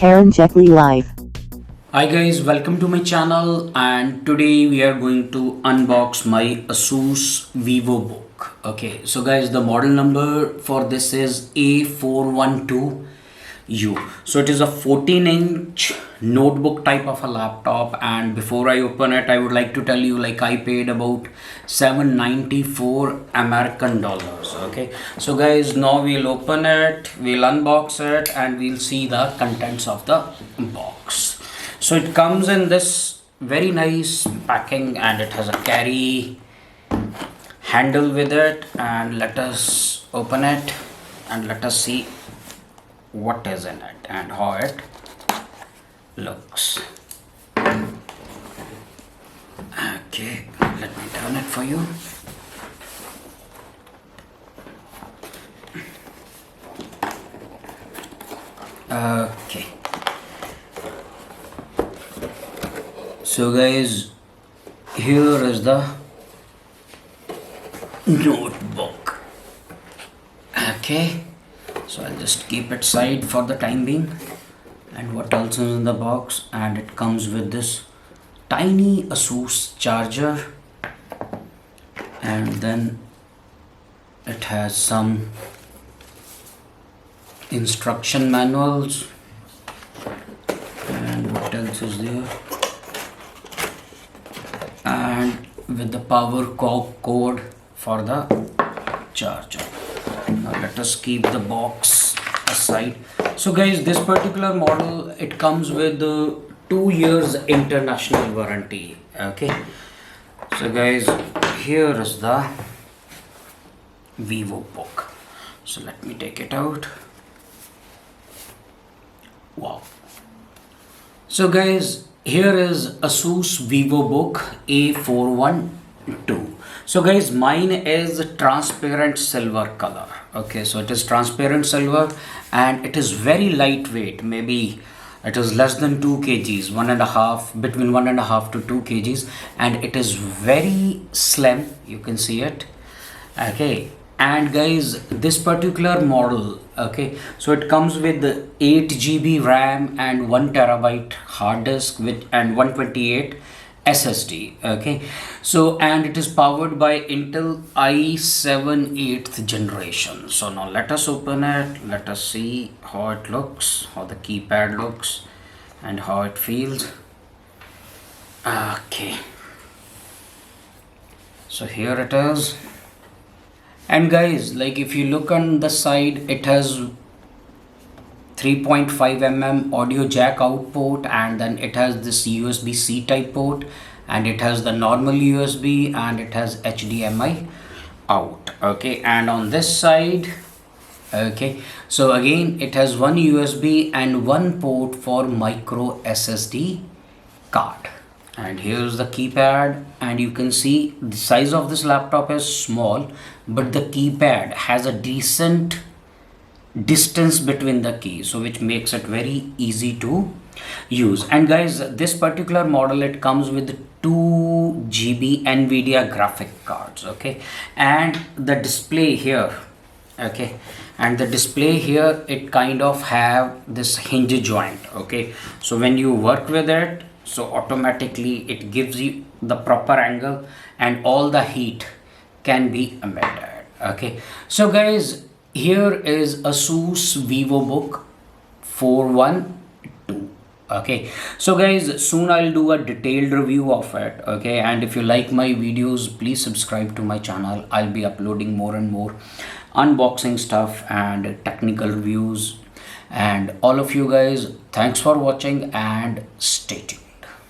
karanjetlilive. Hi guys, welcome to my channel, and today we are going to unbox my Asus vivobook. Okay, so guys, the model number for this is a412u. So it is a 14-inch notebook type of a laptop, and before I open it, I would like to tell you, like, I paid about 794 American dollars. Okay, so guys, now we'll open it, we'll unbox it, and we'll see the contents of the box. So it comes in this very nice packing, and it has a carry handle with it, and let us open it and let us see what is in it and how it looks. Okay, let me turn it for you. Okay, so guys, here is the notebook. Okay, so I'll just keep it side for the time being. And what else is in the box? And it comes with this tiny asus charger, and then it has some instruction manuals. And what else is there? And with the power code for the charger. Now let us keep the box aside. So guys, this particular model, it comes with 2 years international warranty. Okay, so guys, here is the vivobook. So let me take it out. Wow. So guys, here is Asus vivobook a412. So guys, mine is transparent silver color. Okay, so it is transparent silver, and it is very lightweight. Maybe it is less than 2 kgs, between 1.5 to 2 kgs, and it is very slim. You can see it. Okay, and guys, this particular model, okay, so it comes with 8 GB RAM and 1 terabyte hard disk with and 128 SSD. Okay, so and it is powered by Intel i7 8th generation. So now let us open it, let us see how it looks, how the keypad looks, and how it feels. Okay, so here it is. And guys, like, if you look on the side, it has 3.5 mm audio jack output, and then it has this USB-C type port, and it has the normal USB, and it has HDMI out. Okay, and on this side, okay, so again it has one USB and one port for micro SSD card. And here's the keypad, and you can see the size of this laptop is small, but the keypad has a decent distance between the keys, so which makes it very easy to use. And guys, this particular model, it comes with 2 GB NVIDIA graphic cards. Okay, and the display here, okay, and the display here, it kind of have this hinge joint. Okay, so when you work with it, so automatically it gives you the proper angle, and all the heat can be emitted. Okay, so guys, here is Asus vivobook 412. Okay, so guys, soon I'll do a detailed review of it. Okay, and if you like my videos, please subscribe to my channel. I'll be uploading more and more unboxing stuff and technical reviews. And all of you guys, thanks for watching, and stay tuned.